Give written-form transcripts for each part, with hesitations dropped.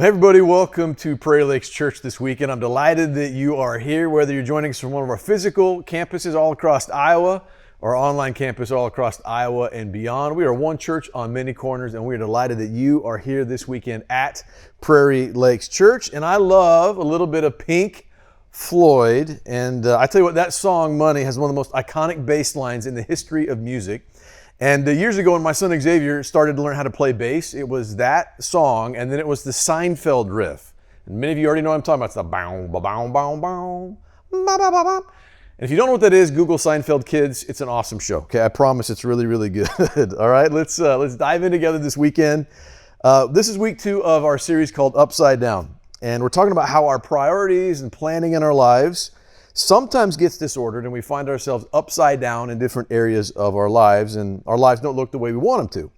Well, hey everybody, welcome to Prairie Lakes Church this weekend. I'm delighted that you are here, whether you're joining us from one of our physical campuses all across Iowa or our online campus all across Iowa and beyond. We are one church on many corners, and we are delighted that you are here this weekend at Prairie Lakes Church. And I love a little bit of Pink Floyd, and I tell you what, that song, Money, has one of the most iconic bass lines in the history of music. And years ago when my son Xavier started to learn how to play bass, it was that song, and then it was the Seinfeld riff. And many of you already know what I'm talking about. It's the bow, ba bow, bow, bow, ba ba ba ba. And if you don't know what that is, Google Seinfeld Kids. It's an awesome show. Okay, I promise it's really, really good. All right, let's dive in together this weekend. This is week 2 of our series called Upside Down, and we're talking about how our priorities and planning in our lives sometimes gets disordered, and we find ourselves upside down in different areas of our lives, and our lives don't look the way we want them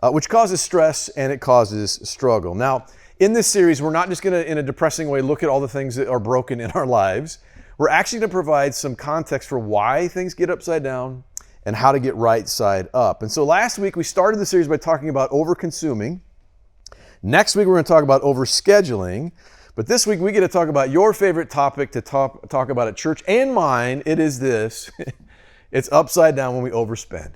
to, which causes stress and it causes struggle. Now, in this series, we're not just going to, in a depressing way, look at all the things that are broken in our lives. We're actually going to provide some context for why things get upside down and how to get right side up. And so last week, we started the series by talking about over-consuming. Next week, we're going to talk about overscheduling. But this week, we get to talk about your favorite topic to talk about at church, and mine. It is this. It's upside down when we overspend.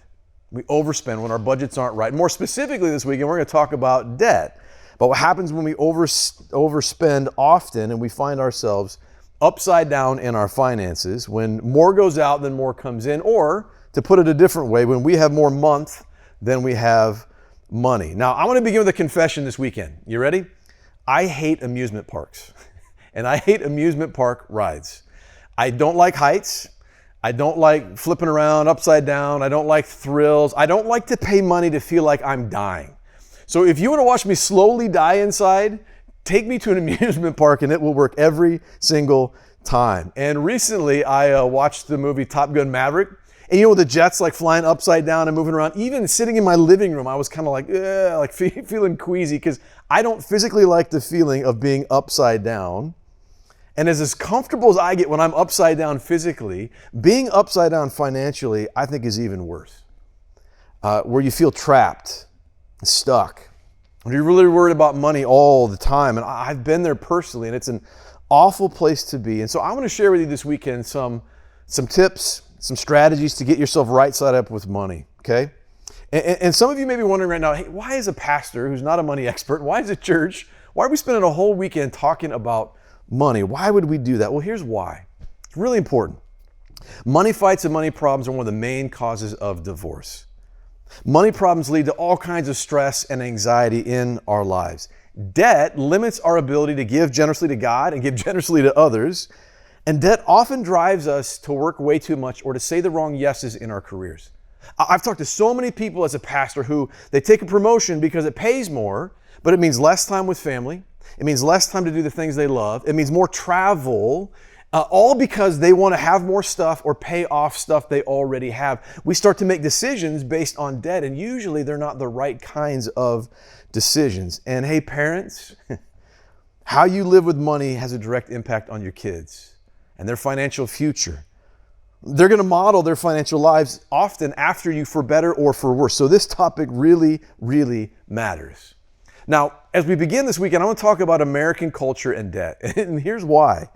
We overspend when our budgets aren't right. More specifically this weekend, we're going to talk about debt. But what happens when we overspend often and we find ourselves upside down in our finances, when more goes out than more comes in, or to put it a different way, when we have more month than we have money. Now, I want to begin with a confession this weekend. You ready? I hate amusement parks, and I hate amusement park rides. I don't like heights. I don't like flipping around upside down. I don't like thrills. I don't like to pay money to feel like I'm dying. So if you want to watch me slowly die inside, take me to an amusement park and it will work every single time. And recently I watched the movie Top Gun Maverick. And you know, with the jets like flying upside down and moving around, even sitting in my living room, I was kind of like feeling queasy because I don't physically like the feeling of being upside down. And as comfortable as I get when I'm upside down physically, being upside down financially, I think is even worse. Where you feel trapped, stuck, when you're really worried about money all the time. And I've been there personally, and it's an awful place to be. And so I want to share with you this weekend some tips, some strategies to get yourself right side up with money, okay? And some of you may be wondering right now, hey, why is a pastor who's not a money expert, why is a church, why are we spending a whole weekend talking about money? Why would we do that? Well, here's why. It's really important. Money fights and money problems are one of the main causes of divorce. Money problems lead to all kinds of stress and anxiety in our lives. Debt limits our ability to give generously to God and give generously to others. And debt often drives us to work way too much or to say the wrong yeses in our careers. I've talked to so many people as a pastor who they take a promotion because it pays more, but it means less time with family. It means less time to do the things they love. It means more travel, all because they want to have more stuff or pay off stuff they already have. We start to make decisions based on debt, and usually they're not the right kinds of decisions. And hey, parents, how you live with money has a direct impact on your kids and their financial future. They're going to model their financial lives often after you for better or for worse. So this topic really, really matters. Now, as we begin this weekend, I want to talk about American culture and debt. And here's why.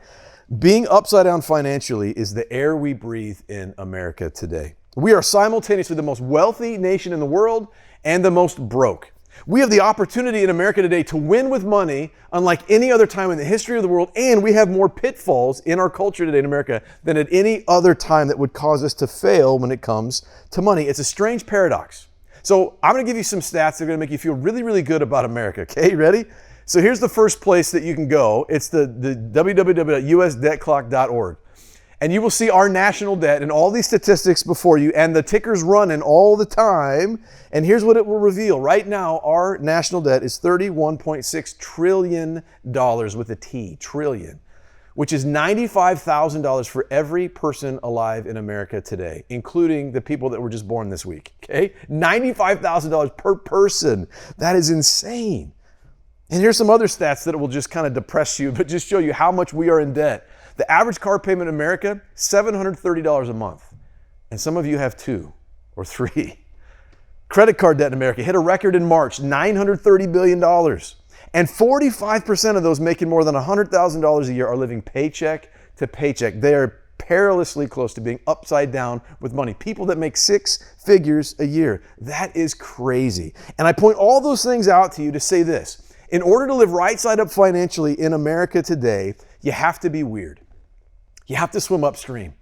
Being upside down financially is the air we breathe in America today. We are simultaneously the most wealthy nation in the world and the most broke. We have the opportunity in America today to win with money unlike any other time in the history of the world, and we have more pitfalls in our culture today in America than at any other time that would cause us to fail when it comes to money. It's a strange paradox. So I'm going to give you some stats that are going to make you feel really, really good about America. Okay, ready? So here's the first place that you can go. It's the www.usdebtclock.org. And you will see our national debt and all these statistics before you, and the ticker's running all the time. And here's what it will reveal. Right now, our national debt is $31.6 trillion with a T, trillion, which is $95,000 for every person alive in America today, including the people that were just born this week, okay? $95,000 per person. That is insane. And here's some other stats that will just kind of depress you, but just show you how much we are in debt. The average car payment in America, $730 a month. And some of you have 2 or 3. Credit card debt in America hit a record in March, $930 billion. And 45% of those making more than $100,000 a year are living paycheck to paycheck. They are perilously close to being upside down with money. People that make six figures a year. That is crazy. And I point all those things out to you to say this. In order to live right side up financially in America today, you have to be weird. You have to swim upstream.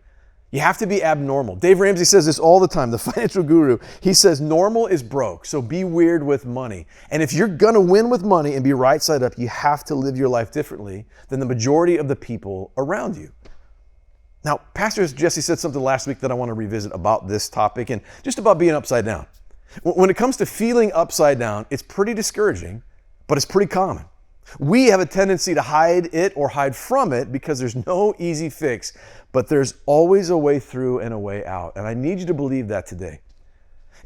You have to be abnormal. Dave Ramsey says this all the time, the financial guru. He says normal is broke, so be weird with money. And if you're going to win with money and be right side up, you have to live your life differently than the majority of the people around you. Now, Pastor Jesse said something last week that I want to revisit about this topic and just about being upside down. When it comes to feeling upside down, it's pretty discouraging, but it's pretty common. We have a tendency to hide it or hide from it because there's no easy fix, but there's always a way through and a way out. And I need you to believe that today.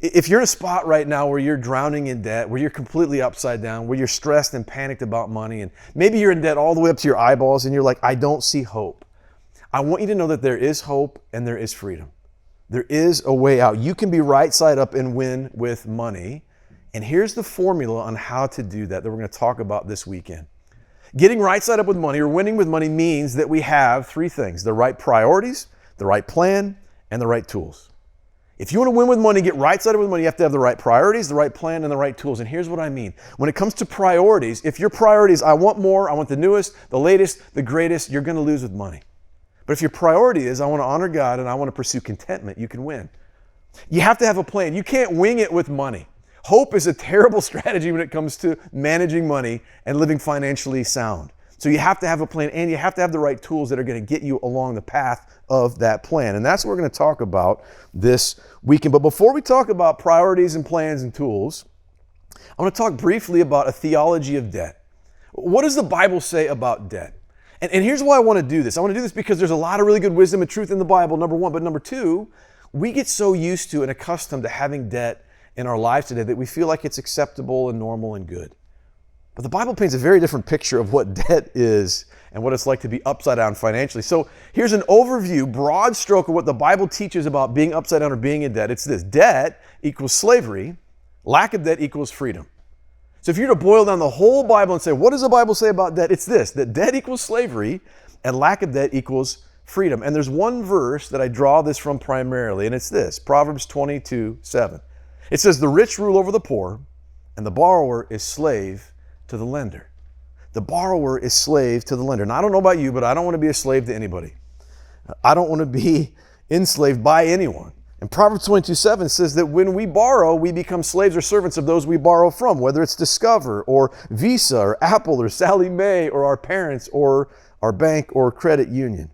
If you're in a spot right now where you're drowning in debt, where you're completely upside down, where you're stressed and panicked about money, and maybe you're in debt all the way up to your eyeballs and you're like, I don't see hope. I want you to know that there is hope and there is freedom. There is a way out. You can be right side up and win with money. And here's the formula on how to do that we're going to talk about this weekend. Getting right side up with money or winning with money means that we have three things: the right priorities, the right plan, and the right tools. If you want to win with money, get right side up with money, you have to have the right priorities, the right plan, and the right tools. And here's what I mean. When it comes to priorities, if your priority is, I want more, I want the newest, the latest, the greatest, you're going to lose with money. But if your priority is, I want to honor God and I want to pursue contentment, you can win. You have to have a plan. You can't wing it with money. Hope is a terrible strategy when it comes to managing money and living financially sound. So you have to have a plan and you have to have the right tools that are going to get you along the path of that plan. And that's what we're going to talk about this weekend. But before we talk about priorities and plans and tools, I want to talk briefly about a theology of debt. What does the Bible say about debt? And here's why I want to do this. I want to do this because there's a lot of really good wisdom and truth in the Bible, number one. But number two, we get so used to and accustomed to having debt in our lives today that we feel like it's acceptable and normal and good. But the Bible paints a very different picture of what debt is and what it's like to be upside down financially. So here's an overview, broad stroke of what the Bible teaches about being upside down or being in debt. It's this: debt equals slavery, lack of debt equals freedom. So if you were to boil down the whole Bible and say, what does the Bible say about debt? It's this: that debt equals slavery and lack of debt equals freedom. And there's one verse that I draw this from primarily, and it's this: Proverbs 22:7. It says, the rich rule over the poor, and the borrower is slave to the lender. The borrower is slave to the lender. And I don't know about you, but I don't want to be a slave to anybody. I don't want to be enslaved by anyone. And Proverbs 22:7 says that when we borrow, we become slaves or servants of those we borrow from, whether it's Discover or Visa or Apple or Sallie Mae or our parents or our bank or credit union.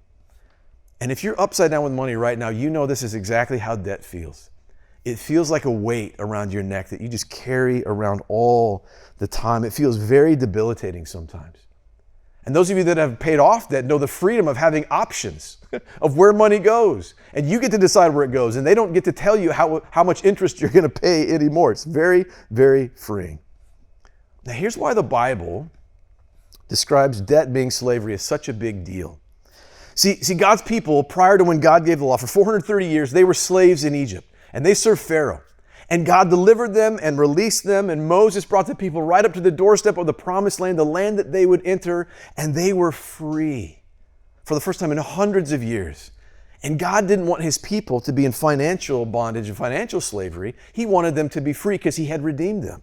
And if you're upside down with money right now, you know this is exactly how debt feels. It feels like a weight around your neck that you just carry around all the time. It feels very debilitating sometimes. And those of you that have paid off debt know the freedom of having options of where money goes. And you get to decide where it goes. And they don't get to tell you how much interest you're going to pay anymore. It's very, very freeing. Now, here's why the Bible describes debt being slavery as such a big deal. See, God's people, prior to when God gave the law, for 430 years, they were slaves in Egypt. And they served Pharaoh. And God delivered them and released them. And Moses brought the people right up to the doorstep of the promised land, the land that they would enter. And they were free for the first time in hundreds of years. And God didn't want his people to be in financial bondage and financial slavery. He wanted them to be free because he had redeemed them.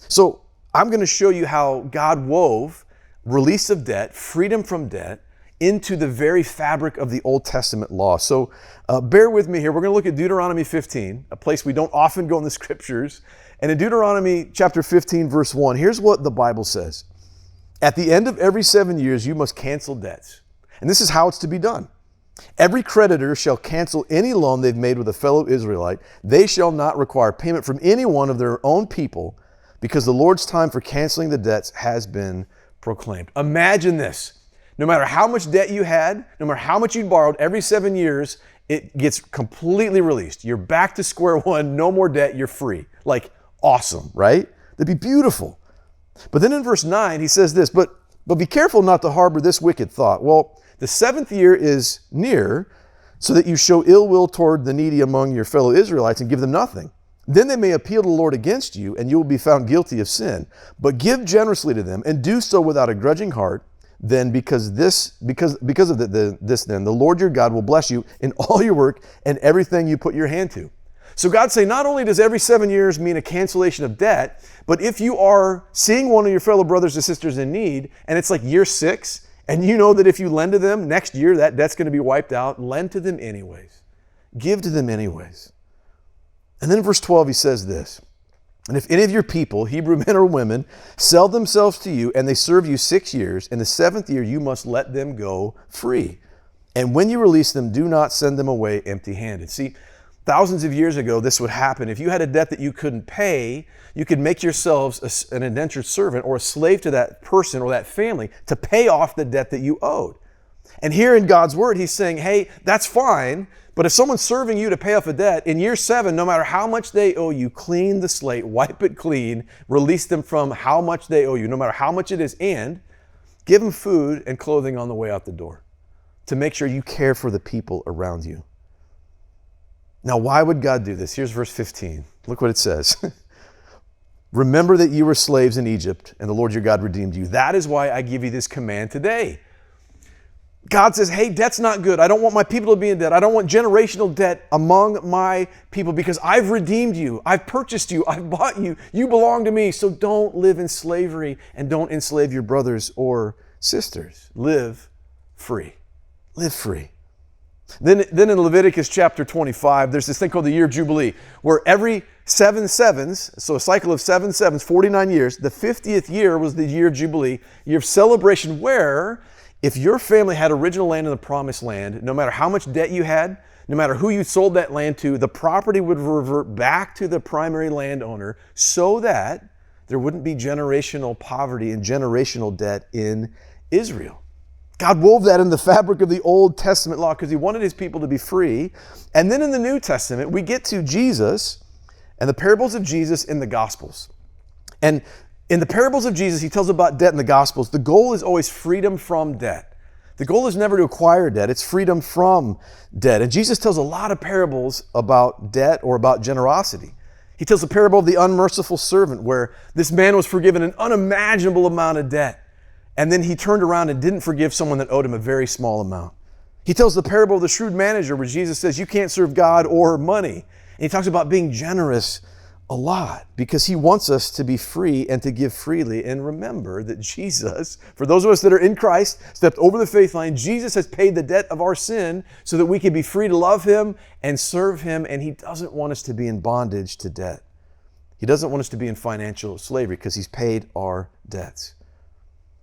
So I'm going to show you how God wove release of debt, freedom from debt, into the very fabric of the Old Testament law. So bear with me here. We're going to look at Deuteronomy 15, a place we don't often go in the scriptures. And in Deuteronomy chapter 15, verse 1, here's what the Bible says. At the end of every 7 years, you must cancel debts. And this is how it's to be done. Every creditor shall cancel any loan they've made with a fellow Israelite. They shall not require payment from any one of their own people, because the Lord's time for canceling the debts has been proclaimed. Imagine this. No matter how much debt you had, no matter how much you'd borrowed, every 7 years, it gets completely released. You're back to square one, no more debt, you're free. Like, awesome, right? That'd be beautiful. But then in verse 9, he says this, but be careful not to harbor this wicked thought. Well, the seventh year is near, so that you show ill will toward the needy among your fellow Israelites and give them nothing. Then they may appeal to the Lord against you, and you will be found guilty of sin. But give generously to them, and do so without a grudging heart. Then because of this, then the Lord your God will bless you in all your work and everything you put your hand to. So God's saying not only does every 7 years mean a cancellation of debt, but if you are seeing one of your fellow brothers and sisters in need, and it's like year 6, and you know that if you lend to them next year, that debt's going to be wiped out, lend to them anyways. Give to them anyways. And then in verse 12, he says this, and if any of your people, Hebrew men or women, sell themselves to you and they serve you 6 years, in the 7th year you must let them go free. And when you release them, do not send them away empty-handed. See, thousands of years ago, this would happen. If you had a debt that you couldn't pay, you could make yourselves an indentured servant or a slave to that person or that family to pay off the debt that you owed. And here in God's word, he's saying, hey, that's fine, but if someone's serving you to pay off a debt, in year 7, no matter how much they owe you, clean the slate, wipe it clean, release them from how much they owe you, no matter how much it is, and give them food and clothing on the way out the door to make sure you care for the people around you. Now, why would God do this? Here's verse 15. Look what it says. Remember that you were slaves in Egypt, and the Lord your God redeemed you. That is why I give you this command today. God says, hey, debt's not good. I don't want my people to be in debt. I don't want generational debt among my people because I've redeemed you. I've purchased you. I've bought you. You belong to me. So don't live in slavery and don't enslave your brothers or sisters. Live free. Live free. Then in Leviticus chapter 25, there's this thing called the year of Jubilee, where every 7 sevens, so a cycle of 7 sevens, 49 years, the 50th year was the year of Jubilee, year of celebration, where if your family had original land in the promised land, no matter how much debt you had, no matter who you sold that land to, the property would revert back to the primary landowner so that there wouldn't be generational poverty and generational debt in Israel. God wove that in the fabric of the Old Testament law because he wanted his people to be free. And then in the New Testament, we get to Jesus and the parables of Jesus in the Gospels. And in the parables of Jesus, he tells about debt in the Gospels. The goal is always freedom from debt. The goal is never to acquire debt. It's freedom from debt. And Jesus tells a lot of parables about debt or about generosity. He tells the parable of the unmerciful servant where this man was forgiven an unimaginable amount of debt. And then he turned around and didn't forgive someone that owed him a very small amount. He tells the parable of the shrewd manager where Jesus says you can't serve God or money. And he talks about being generous a lot because he wants us to be free and to give freely. And remember that Jesus, for those of us that are in Christ, stepped over the faith line. Jesus has paid the debt of our sin so that we can be free to love him and serve him. And he doesn't want us to be in bondage to debt. He doesn't want us to be in financial slavery because he's paid our debts.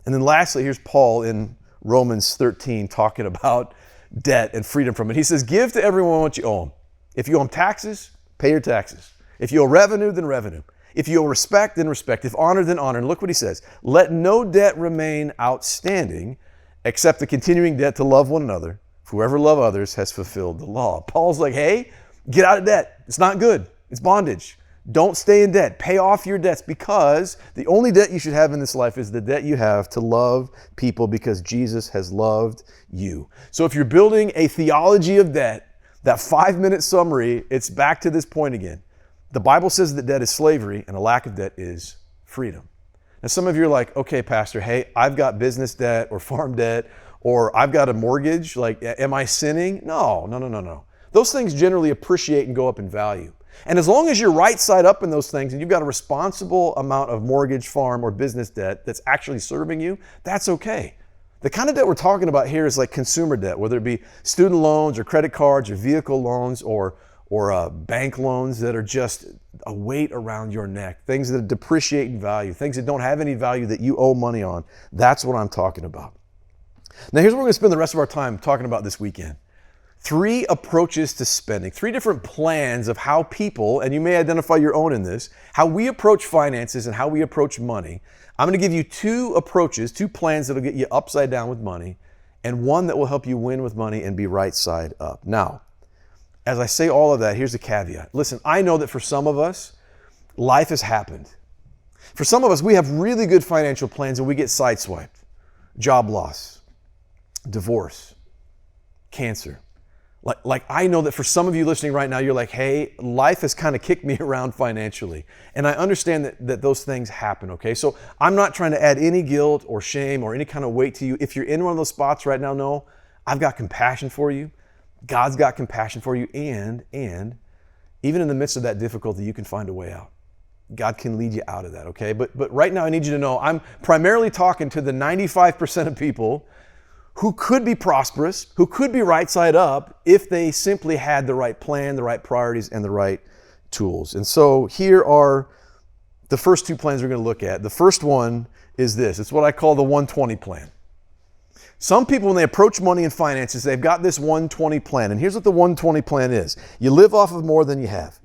And then lastly, here's Paul in Romans 13 talking about debt and freedom from it. He says, give to everyone what you owe them. If you owe them taxes, pay your taxes. If you owe revenue, then revenue. If you owe respect, then respect. If honor, then honor. And look what he says. Let no debt remain outstanding except the continuing debt to love one another. Whoever loves others has fulfilled the law. Paul's like, hey, get out of debt. It's not good. It's bondage. Don't stay in debt. Pay off your debts because the only debt you should have in this life is the debt you have to love people because Jesus has loved you. So if you're building a theology of debt, that 5-minute summary, it's back to this point again. The Bible says that debt is slavery and a lack of debt is freedom. Now some of you are like, okay, Pastor, hey, I've got business debt or farm debt or I've got a mortgage. Like, am I sinning? No. Those things generally appreciate and go up in value. And as long as you're right side up in those things and you've got a responsible amount of mortgage, farm, or business debt that's actually serving you, that's okay. The kind of debt we're talking about here is like consumer debt, whether it be student loans or credit cards or vehicle loans or bank loans that are just a weight around your neck, things that depreciate in value, things that don't have any value that you owe money on. That's what I'm talking about. Now here's what we're going to spend the rest of our time talking about this weekend. 3 approaches to spending, 3 different plans of how people, and you may identify your own in this, how we approach finances and how we approach money. I'm going to give you 2 approaches, 2 plans that'll get you upside down with money, and 1 that will help you win with money and be right side up. Now, as I say all of that, here's a caveat. Listen, I know that for some of us, life has happened. For some of us, we have really good financial plans and we get sideswiped. Job loss, divorce, cancer, Like I know that for some of you listening right now, you're like, hey, life has kind of kicked me around financially. And I understand that those things happen, okay? So I'm not trying to add any guilt or shame or any kind of weight to you. If you're in one of those spots right now, know I've got compassion for you. God's got compassion for you. And even in the midst of that difficulty, you can find a way out. God can lead you out of that, okay? But right now I need you to know I'm primarily talking to the 95% of people who could be prosperous, who could be right side up if they simply had the right plan, the right priorities, and the right tools. And so here are the first two plans we're going to look at. The first one is this. It's what I call the 120 plan. Some people, when they approach money and finances, they've got this 120 plan. And here's what the 120 plan is. You live off of more than you have.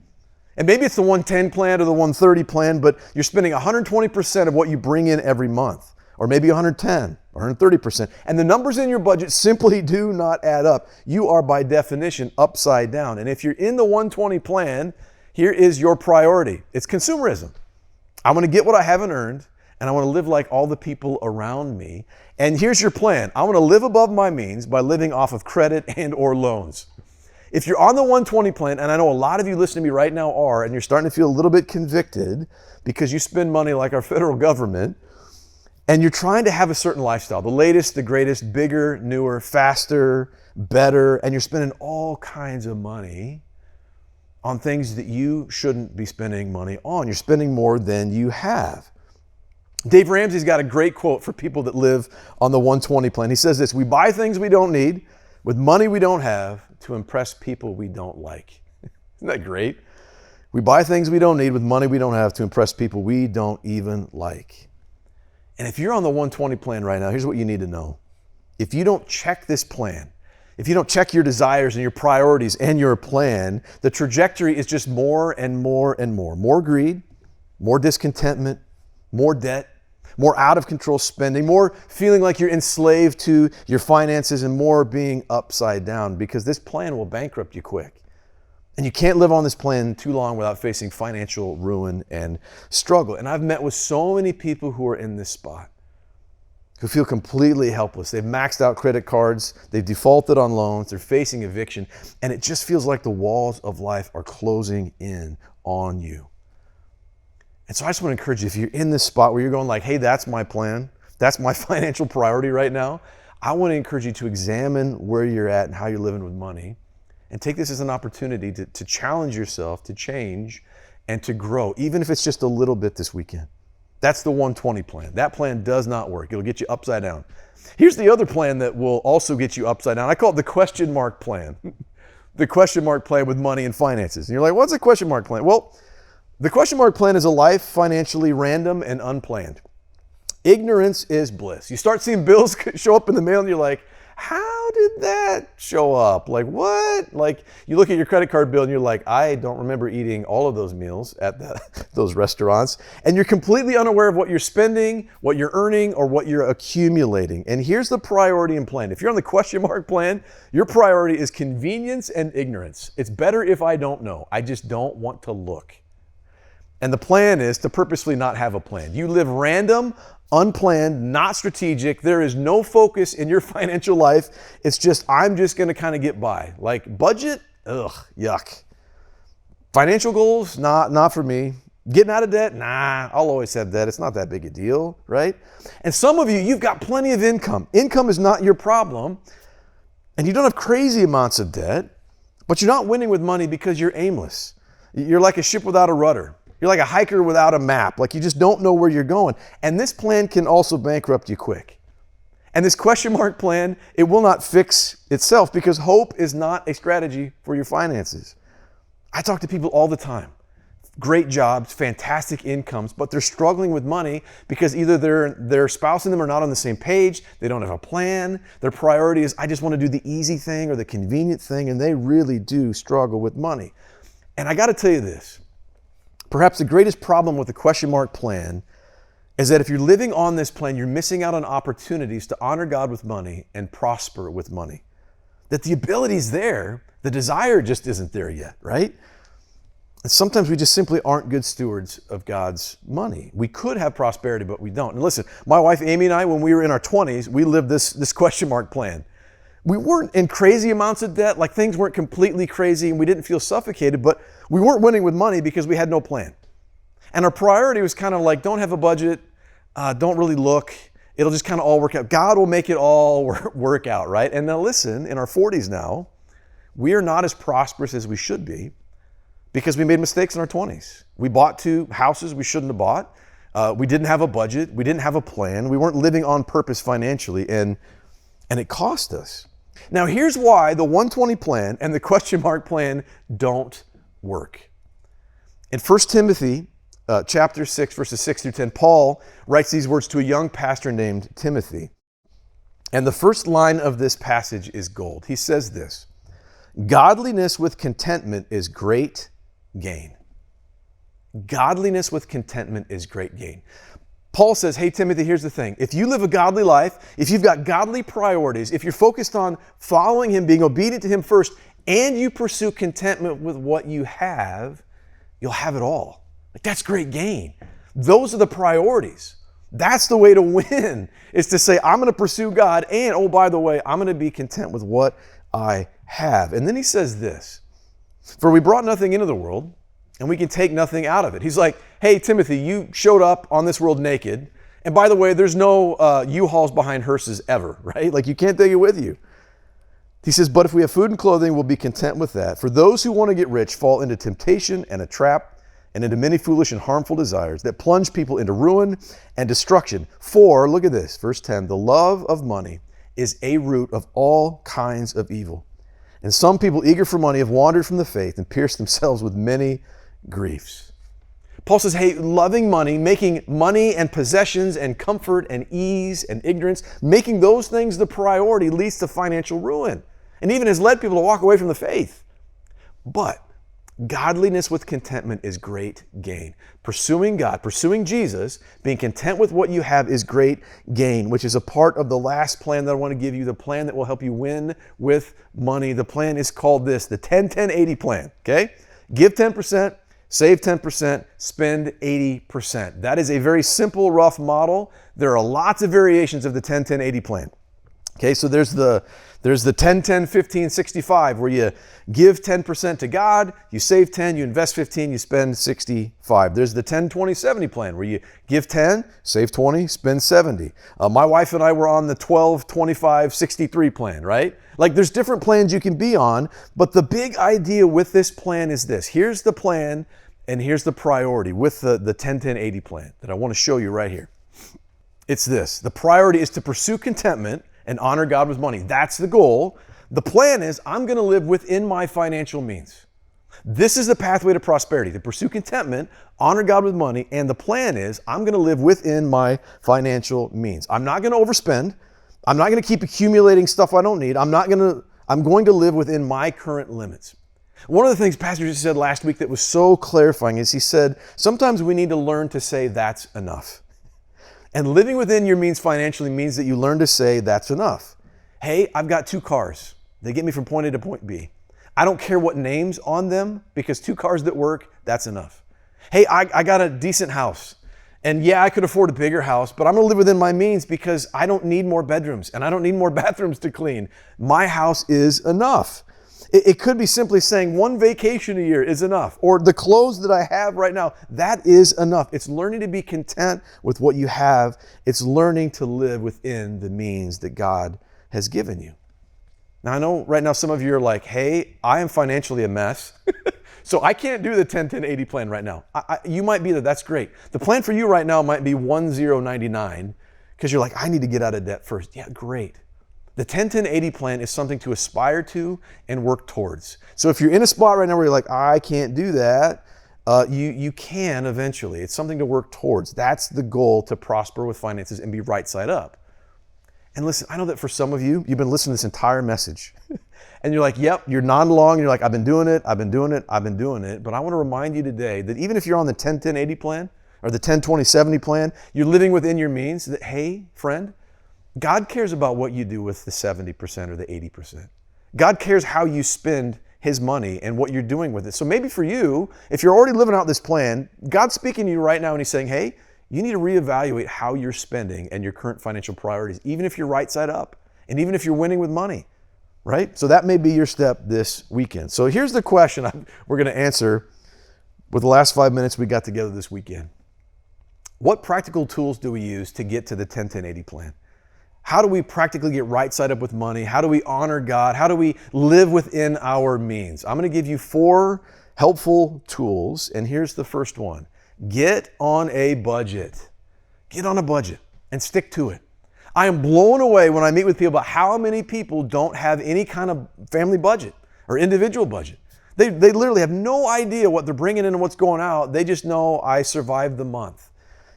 And maybe it's the 110 plan or the 130 plan, but you're spending 120% of what you bring in every month. Or maybe 110 or 130%. And the numbers in your budget simply do not add up. You are by definition upside down. And if you're in the 120 plan, here is your priority. It's consumerism. I want to get what I haven't earned, and I want to live like all the people around me. And here's your plan. I want to live above my means by living off of credit and or loans. If you're on the 120 plan, and I know a lot of you listening to me right now are, and you're starting to feel a little bit convicted because you spend money like our federal government, and you're trying to have a certain lifestyle, the latest, the greatest, bigger, newer, faster, better, and you're spending all kinds of money on things that you shouldn't be spending money on. You're spending more than you have. Dave Ramsey's got a great quote for people that live on the 120 plan. He says this: we buy things we don't need with money we don't have to impress people we don't like. Isn't that great? We buy things we don't need with money we don't have to impress people we don't even like. And if you're on the 120 plan right now, here's what you need to know. If you don't check this plan, if you don't check your desires and your priorities and your plan, the trajectory is just more and more and more. More greed, more discontentment, more debt, more out of control spending, more feeling like you're enslaved to your finances, and more being upside down, because this plan will bankrupt you quick. And you can't live on this plan too long without facing financial ruin and struggle. And I've met with so many people who are in this spot, who feel completely helpless. They've maxed out credit cards, they've defaulted on loans, they're facing eviction, and it just feels like the walls of life are closing in on you. And so I just want to encourage you, if you're in this spot where you're going like, hey, that's my plan, that's my financial priority right now, I want to encourage you to examine where you're at and how you're living with money. And take this as an opportunity to challenge yourself, to change, and to grow, even if it's just a little bit this weekend. That's the 120 plan. That plan does not work. It'll get you upside down. Here's the other plan that will also get you upside down. I call it the question mark plan. The question mark plan with money and finances. And you're like, what's a question mark plan? Well, the question mark plan is a life financially random and unplanned. Ignorance is bliss. You start seeing bills show up in the mail and you're like, how did that show up? Like what? Like you look at your credit card bill and you're like, I don't remember eating all of those meals at those restaurants. And you're completely unaware of what you're spending, what you're earning, or what you're accumulating. And here's the priority and plan. If you're on the question mark plan, your priority is convenience and ignorance. It's better if I don't know. I just don't want to look. And the plan is to purposely not have a plan. You live random, unplanned, not strategic. There is no focus in your financial life. It's just, I'm just going to kind of get by. Like budget, ugh, yuck. Financial goals, not for me. Getting out of debt, nah, I'll always have debt. It's not that big a deal, right? And some of you, you've got plenty of income. Income is not your problem. And you don't have crazy amounts of debt, but you're not winning with money because you're aimless. You're like a ship without a rudder. You're like a hiker without a map. Like you just don't know where you're going. And this plan can also bankrupt you quick. And this question mark plan, it will not fix itself because hope is not a strategy for your finances. I talk to people all the time. Great jobs, fantastic incomes, but they're struggling with money because either their spouse and them are not on the same page, they don't have a plan, their priority is, I just want to do the easy thing or the convenient thing, and they really do struggle with money. And I got to tell you this. Perhaps the greatest problem with the question mark plan is that if you're living on this plan, you're missing out on opportunities to honor God with money and prosper with money. That the ability's there, the desire just isn't there yet, right? And sometimes we just simply aren't good stewards of God's money. We could have prosperity, but we don't. And listen, my wife Amy and I, when we were in our 20s, we lived this question mark plan. We weren't in crazy amounts of debt, like things weren't completely crazy and we didn't feel suffocated, but we weren't winning with money because we had no plan. And our priority was kind of like, don't have a budget, don't really look, it'll just kind of all work out. God will make it all work out, right? And now listen, in our 40s now, we are not as prosperous as we should be because we made mistakes in our 20s. We bought 2 houses we shouldn't have bought. We didn't have a budget. We didn't have a plan. We weren't living on purpose financially, and it cost us. Now, here's why the 120 plan and the question mark plan don't work. In 1 Timothy chapter 6, verses 6 through 10, Paul writes these words to a young pastor named Timothy. And the first line of this passage is gold. He says this, "Godliness with contentment is great gain." Godliness with contentment is great gain. Paul says, hey, Timothy, here's the thing. If you live a godly life, if you've got godly priorities, if you're focused on following him, being obedient to him first, and you pursue contentment with what you have, you'll have it all. Like, that's great gain. Those are the priorities. That's the way to win, is to say, I'm going to pursue God, and oh, by the way, I'm going to be content with what I have. And then he says this, "For we brought nothing into the world, and we can take nothing out of it." He's like, hey, Timothy, you showed up on this world naked. And by the way, there's no U-Hauls behind hearses ever, right? Like, you can't take it with you. He says, "But if we have food and clothing, we'll be content with that. For those who want to get rich fall into temptation and a trap and into many foolish and harmful desires that plunge people into ruin and destruction. For," look at this, verse 10, "the love of money is a root of all kinds of evil. And some people eager for money have wandered from the faith and pierced themselves with many griefs." Paul says, hey, loving money, making money and possessions and comfort and ease and ignorance, making those things the priority leads to financial ruin and even has led people to walk away from the faith. But godliness with contentment is great gain. Pursuing God, pursuing Jesus, being content with what you have is great gain, which is a part of the last plan that I want to give you, the plan that will help you win with money. The plan is called this, the 10-10-80 plan, okay? Give 10%, save 10%, spend 80%. That is a very simple, rough model. There are lots of variations of the 10-10-80 plan. Okay, so there's the 10-10-15-65 where you give 10% to God, you save 10, you invest 15, you spend 65. There's the 10-20-70 plan where you give 10, save 20, spend 70. My wife and I were on the 12-25-63 plan, right? Like, there's different plans you can be on, but the big idea with this plan is this. Here's the plan and here's the priority with the 10-10-80 plan that I want to show you right here. It's this. The priority is to pursue contentment and honor God with money. That's the goal. The plan is I'm going to live within my financial means. This is the pathway to prosperity, to pursue contentment, honor God with money, and the plan is I'm going to live within my financial means. I'm not going to overspend. I'm not going to keep accumulating stuff I don't need. I'm going to live within my current limits. One of the things Pastor just said last week that was so clarifying is he said, sometimes we need to learn to say that's enough. And living within your means financially means that you learn to say that's enough. Hey, I've got 2 cars. They get me from point A to point B. I don't care what name's on them because 2 cars that work, that's enough. Hey, I got a decent house. And yeah, I could afford a bigger house, but I'm going to live within my means because I don't need more bedrooms and I don't need more bathrooms to clean. My house is enough. It could be simply saying 1 vacation a year is enough, or the clothes that I have right now, that is enough. It's learning to be content with what you have. It's learning to live within the means that God has given you. Now, I know right now some of you are like, hey, I am financially a mess, so I can't do the 10-10-80 plan right now. You might be that's great. The plan for you right now might be 1099 because you're like, I need to get out of debt first. Yeah, great. The 10-10-80 plan is something to aspire to and work towards. So if you're in a spot right now where you're like, I can't do that, you can eventually. It's something to work towards. That's the goal, to prosper with finances and be right side up. And listen, I know that for some of you, you've been listening to this entire message. And you're like, yep, you're nodding along. And you're like, I've been doing it. But I want to remind you today that even if you're on the 10-10-80 plan or the 10-20-70 plan, you're living within your means. That, hey, friend, God cares about what you do with the 70% or the 80%. God cares how you spend His money and what you're doing with it. So maybe for you, if you're already living out this plan, God's speaking to you right now and He's saying, hey, you need to reevaluate how you're spending and your current financial priorities, even if you're right side up and even if you're winning with money. right? So that may be your step this weekend. So here's the question we're going to answer with the last 5 minutes we got together this weekend. What practical tools do we use to get to the 10-10-80 plan? How do we practically get right side up with money? How do we honor God? How do we live within our means? I'm going to give you 4 helpful tools, and here's the first one. Get on a budget. Get on a budget and stick to it. I am blown away when I meet with people about how many people don't have any kind of family budget or individual budget. They literally have no idea what they're bringing in and what's going out. They just know I survived the month.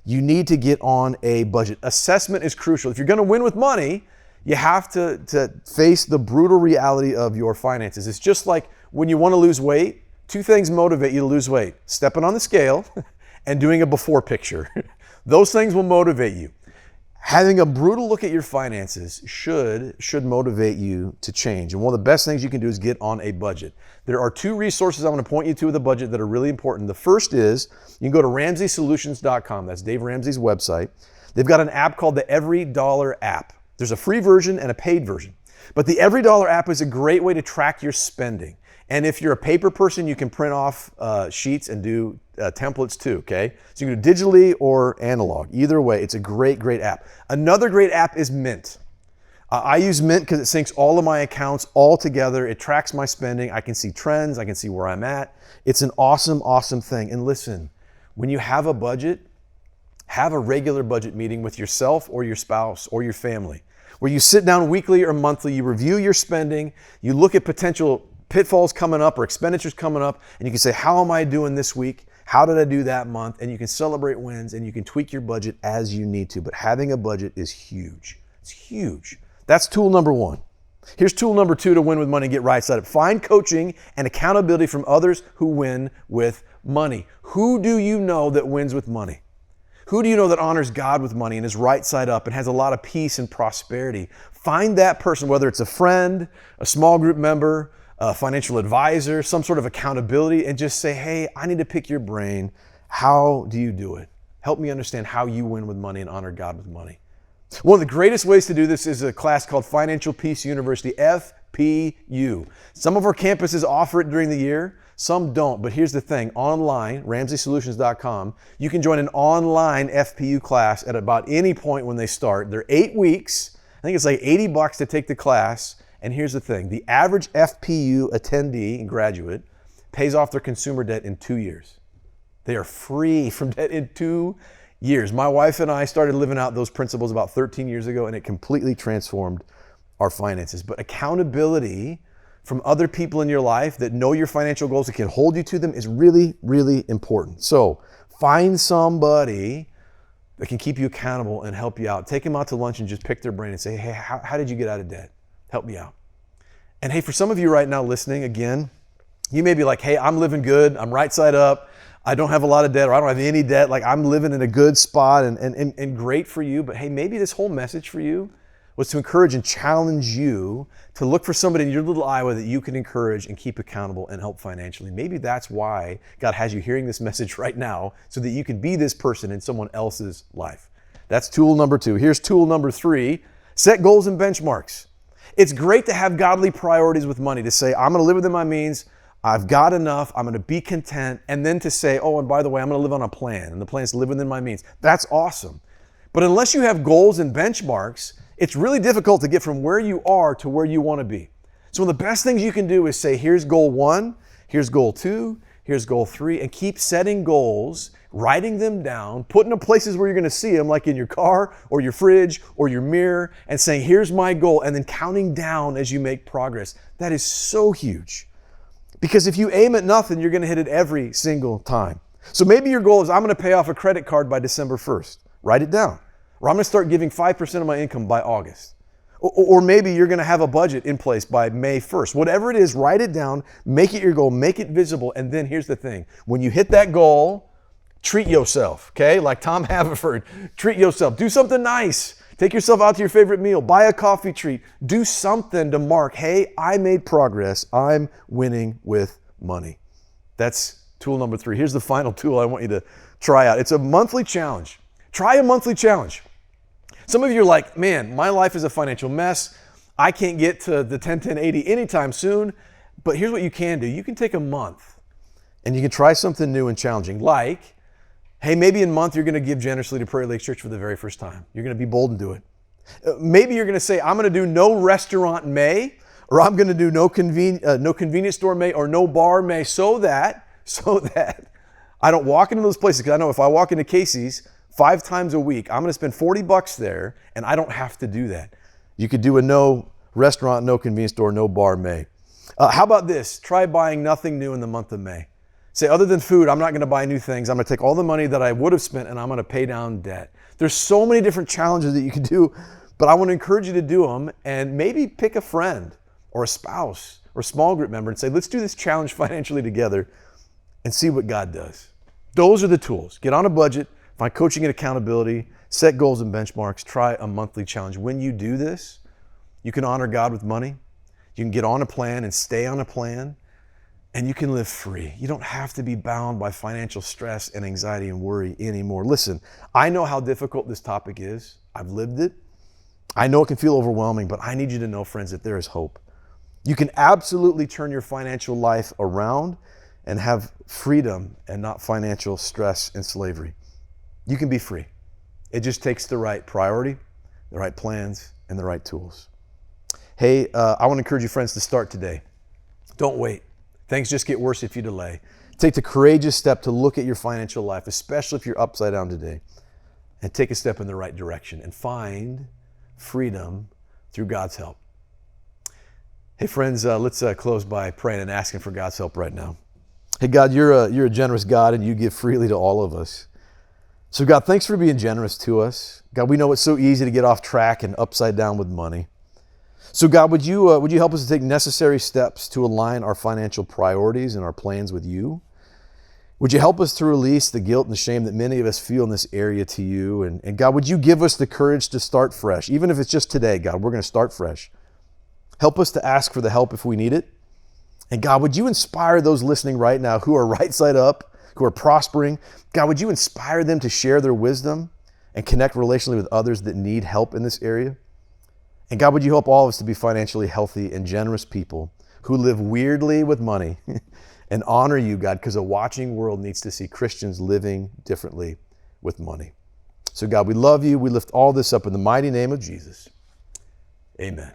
You need to get on a budget. Assessment is crucial. If you're going to win with money, you have to face the brutal reality of your finances. It's just like when you want to lose weight, 2 things motivate you to lose weight: stepping on the scale and doing a before picture. Those things will motivate you. Having a brutal look at your finances should motivate you to change. And one of the best things you can do is get on a budget. There are 2 resources I'm going to point you to with a budget that are really important. The first is you can go to RamseySolutions.com. That's Dave Ramsey's website. They've got an app called the EveryDollar app. There's a free version and a paid version. But the EveryDollar app is a great way to track your spending. And if you're a paper person, you can print off sheets and do templates too, okay? So you can do digitally or analog. Either way, it's a great, great app. Another great app is Mint. I use Mint because it syncs all of my accounts all together. It tracks my spending. I can see trends. I can see where I'm at. It's an awesome, awesome thing. And listen, when you have a budget, have a regular budget meeting with yourself or your spouse or your family, where you sit down weekly or monthly, you review your spending, you look at potential pitfalls coming up or expenditures coming up, and you can say, how am I doing this week? How did I do that month? And you can celebrate wins and you can tweak your budget as you need to. But having a budget is huge. It's huge. That's tool number 1. Here's tool number 2 to win with money and get right side up. Find coaching and accountability from others who win with money. Who do you know that wins with money? Who do you know that honors God with money and is right side up and has a lot of peace and prosperity? Find that person, whether it's a friend, a small group member, a financial advisor, some sort of accountability, and just say, hey, I need to pick your brain. How do you do it? Help me understand how you win with money and honor God with money. One of the greatest ways to do this is a class called Financial Peace University, FPU. Some of our campuses offer it during the year, some don't, but here's the thing. Online, RamseySolutions.com, you can join an online FPU class at about any point when they start. They're 8 weeks. I think it's like $80 to take the class. And here's the thing, the average FPU attendee and graduate pays off their consumer debt in 2 years. They are free from debt in 2 years. My wife and I started living out those principles about 13 years ago, and it completely transformed our finances. But accountability from other people in your life that know your financial goals and can hold you to them is really, really important. So find somebody that can keep you accountable and help you out. Take them out to lunch and just pick their brain and say, hey, how did you get out of debt? Help me out. And hey, for some of you right now listening, again, you may be like, hey, I'm living good. I'm right side up. I don't have a lot of debt, or I don't have any debt. Like, I'm living in a good spot and great for you. But hey, maybe this whole message for you was to encourage and challenge you to look for somebody in your little Iowa that you can encourage and keep accountable and help financially. Maybe that's why God has you hearing this message right now, so that you can be this person in someone else's life. That's tool number 2. Here's tool number 3. Set goals and benchmarks. It's great to have godly priorities with money, to say, I'm going to live within my means. I've got enough. I'm going to be content. And then to say, oh, and by the way, I'm going to live on a plan. And the plan is to live within my means. That's awesome. But unless you have goals and benchmarks, it's really difficult to get from where you are to where you want to be. So one of the best things you can do is say, here's goal 1, here's goal 2, here's goal 3, and keep setting goals, writing them down, putting them places where you're going to see them, like in your car or your fridge or your mirror, and saying, here's my goal, and then counting down as you make progress. That is so huge. Because if you aim at nothing, you're going to hit it every single time. So maybe your goal is, I'm going to pay off a credit card by December 1st. Write it down. Or I'm going to start giving 5% of my income by August. Or maybe you're going to have a budget in place by May 1st. Whatever it is, write it down, make it your goal, make it visible. And then here's the thing. When you hit that goal, treat yourself, okay? Like Tom Haverford, treat yourself. Do something nice. Take yourself out to your favorite meal. Buy a coffee treat. Do something to mark, hey, I made progress. I'm winning with money. That's tool number 3. Here's the final tool I want you to try out. It's a monthly challenge. Try a monthly challenge. Some of you are like, man, my life is a financial mess. I can't get to the 10-10-80 anytime soon, but here's what you can do. You can take a month and you can try something new and challenging, like, hey, maybe in a month you're going to give generously to Prairie Lakes Church for the very first time. You're going to be bold and do it. Maybe you're going to say, I'm going to do no restaurant May, or I'm going to do no convenience store May, or no bar May, so that I don't walk into those places, because I know if I walk into Casey's 5 times a week, I'm going to spend $40 there, and I don't have to do that. You could do a no restaurant, no convenience store, no bar May. How about this? Try buying nothing new in the month of May. Say, other than food, I'm not going to buy new things. I'm going to take all the money that I would have spent and I'm going to pay down debt. There's so many different challenges that you can do, but I want to encourage you to do them, and maybe pick a friend or a spouse or a small group member and say, let's do this challenge financially together and see what God does. Those are the tools. Get on a budget, find coaching and accountability, set goals and benchmarks, try a monthly challenge. When you do this, you can honor God with money. You can get on a plan and stay on a plan, and you can live free. You don't have to be bound by financial stress and anxiety and worry anymore. Listen, I know how difficult this topic is. I've lived it. I know it can feel overwhelming, but I need you to know, friends, that there is hope. You can absolutely turn your financial life around and have freedom and not financial stress and slavery. You can be free. It just takes the right priority, the right plans, and the right tools. Hey, I want to encourage you, friends, to start today. Don't wait. Things just get worse if you delay. Take the courageous step to look at your financial life, especially if you're upside down today, and take a step in the right direction and find freedom through God's help. Hey, friends, let's close by praying and asking for God's help right now. Hey, God, you're a generous God, and you give freely to all of us. So, God, thanks for being generous to us. God, we know it's so easy to get off track and upside down with money. So God, would you help us to take necessary steps to align our financial priorities and our plans with you? Would you help us to release the guilt and the shame that many of us feel in this area to you? And God, would you give us the courage to start fresh? Even if it's just today, God, we're going to start fresh. Help us to ask for the help if we need it. And God, would you inspire those listening right now who are right side up, who are prospering? God, would you inspire them to share their wisdom and connect relationally with others that need help in this area? And God, would you help all of us to be financially healthy and generous people who live weirdly with money and honor you, God, because a watching world needs to see Christians living differently with money. So God, we love you. We lift all this up in the mighty name of Jesus. Amen.